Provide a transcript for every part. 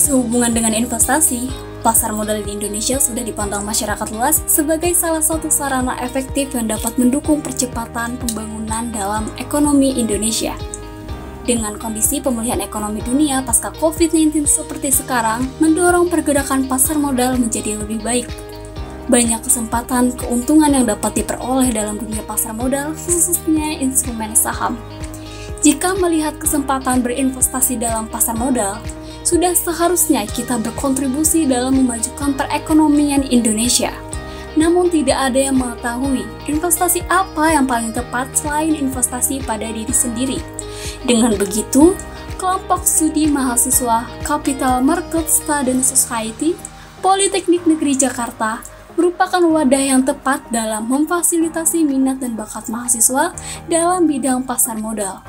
Sehubungan dengan investasi, pasar modal di Indonesia sudah dipandang masyarakat luas sebagai salah satu sarana efektif yang dapat mendukung percepatan pembangunan dalam ekonomi Indonesia. Dengan kondisi pemulihan ekonomi dunia pasca COVID-19 seperti sekarang, mendorong pergerakan pasar modal menjadi lebih baik. Banyak kesempatan keuntungan yang dapat diperoleh dalam dunia pasar modal, khususnya instrumen saham. Jika melihat kesempatan berinvestasi dalam pasar modal, sudah seharusnya kita berkontribusi dalam memajukan perekonomian Indonesia. Namun tidak ada yang mengetahui investasi apa yang paling tepat selain investasi pada diri sendiri. Dengan begitu, kelompok studi mahasiswa Capital Market Student Society, Politeknik Negeri Jakarta, merupakan wadah yang tepat dalam memfasilitasi minat dan bakat mahasiswa dalam bidang pasar modal.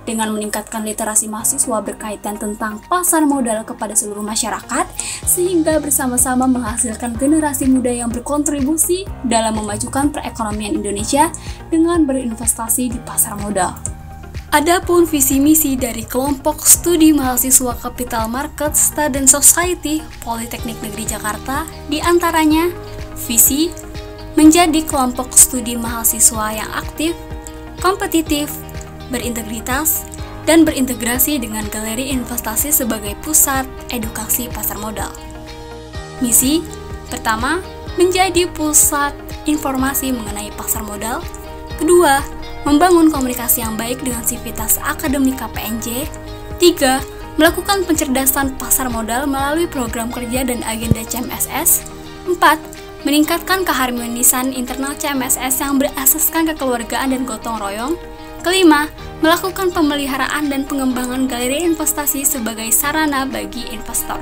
Dengan meningkatkan literasi mahasiswa berkaitan tentang pasar modal kepada seluruh masyarakat, sehingga bersama-sama menghasilkan generasi muda yang berkontribusi dalam memajukan perekonomian Indonesia dengan berinvestasi di pasar modal. Adapun visi misi dari kelompok studi mahasiswa Capital Market Student Society Politeknik Negeri Jakarta diantaranya visi menjadi kelompok studi mahasiswa yang aktif, kompetitif, berintegritas, dan berintegrasi dengan galeri investasi sebagai pusat edukasi pasar modal. Misi pertama, menjadi pusat informasi mengenai pasar modal. Kedua, membangun komunikasi yang baik dengan sivitas akademik KPNJ. 3. Melakukan pencerdasan pasar modal melalui program kerja dan agenda CMSS. 4. Meningkatkan keharmonisan internal CMSS yang berasaskan kekeluargaan dan gotong royong. Kelima, melakukan pemeliharaan dan pengembangan galeri investasi sebagai sarana bagi investor.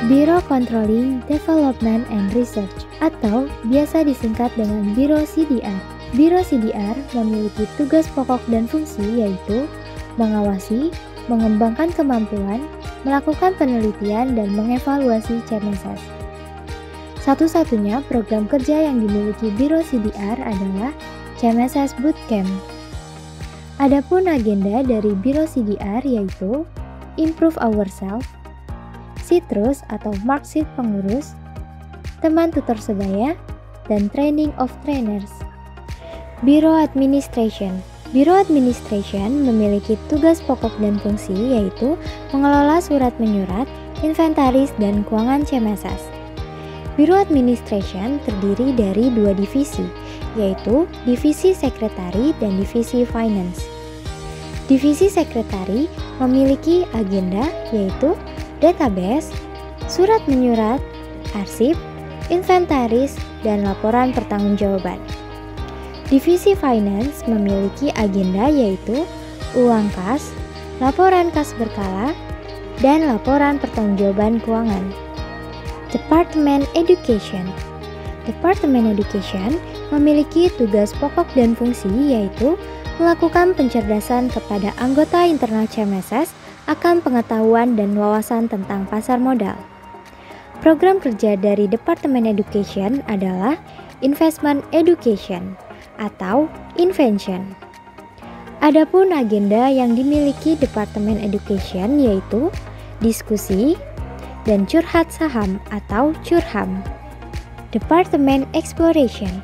Biro Controlling, Development and Research atau biasa disingkat dengan Biro CDR. Biro CDR memiliki tugas pokok dan fungsi yaitu mengawasi, mengembangkan kemampuan, melakukan penelitian, dan mengevaluasi CMSS. Satu-satunya program kerja yang dimiliki Biro CDR adalah CMSS Bootcamp. Adapun agenda dari Biro CDR yaitu Improve Ourselves, Sitrus atau Marksheet Pengurus, Teman Tutor Sebaya, dan Training of Trainers. Biro Administration. Biro Administration memiliki tugas pokok dan fungsi yaitu mengelola surat menyurat, inventaris, dan keuangan CMSS. Biro Administration terdiri dari dua divisi, yaitu Divisi Sekretari dan Divisi Finance. Divisi Sekretari memiliki agenda yaitu database, surat menyurat, arsip, inventaris, dan laporan pertanggungjawaban. Divisi Finance memiliki agenda yaitu uang kas, laporan kas berkala, dan laporan pertanggungjawaban keuangan. Departemen Education. Departemen Education memiliki tugas pokok dan fungsi yaitu melakukan pencerdasan kepada anggota internal CMSS akan pengetahuan dan wawasan tentang pasar modal. Program kerja dari Departemen Education adalah Investment Education atau Invention. Adapun agenda yang dimiliki Departemen Education yaitu diskusi dan curhat saham atau curham. Departemen Exploration.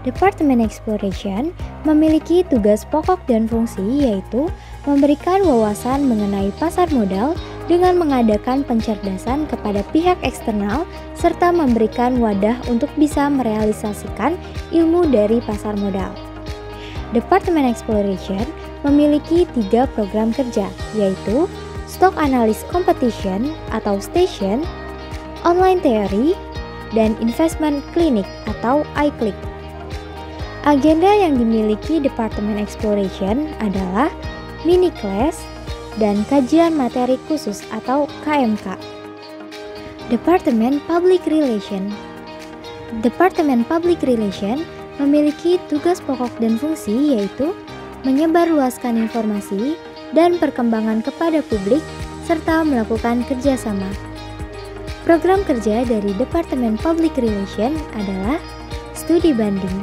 Departemen Exploration memiliki tugas pokok dan fungsi yaitu memberikan wawasan mengenai pasar modal dengan mengadakan pencerdasan kepada pihak eksternal serta memberikan wadah untuk bisa merealisasikan ilmu dari pasar modal. Departemen Exploration memiliki 3 program kerja yaitu Stock Analysis Competition atau Station, Online Theory, dan Investment Clinic atau iClick. Agenda yang dimiliki Departemen Exploration adalah mini class dan kajian materi khusus atau KMK. Departemen Public Relation. Departemen Public Relation memiliki tugas pokok dan fungsi yaitu menyebarluaskan informasi dan perkembangan kepada publik serta melakukan kerjasama. Program kerja dari Departemen Public Relation adalah studi banding.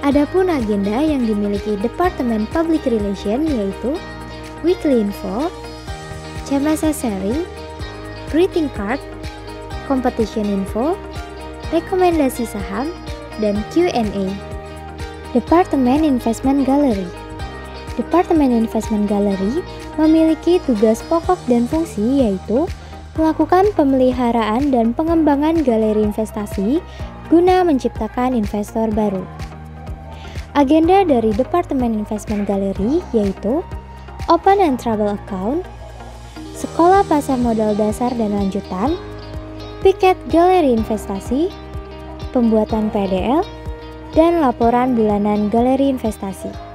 Adapun agenda yang dimiliki Departemen Public Relations yaitu Weekly Info, CMSS Sharing, Greeting Card, Competition Info, Rekomendasi Saham, dan Q&A. Departemen Investment Gallery. Departemen Investment Gallery memiliki tugas pokok dan fungsi yaitu melakukan pemeliharaan dan pengembangan galeri investasi guna menciptakan investor baru. Agenda dari Departemen Investment Gallery yaitu Open and Trouble Account, Sekolah Pasar Modal Dasar dan Lanjutan, Piket Galeri Investasi, Pembuatan PDL, dan Laporan Bulanan Galeri Investasi.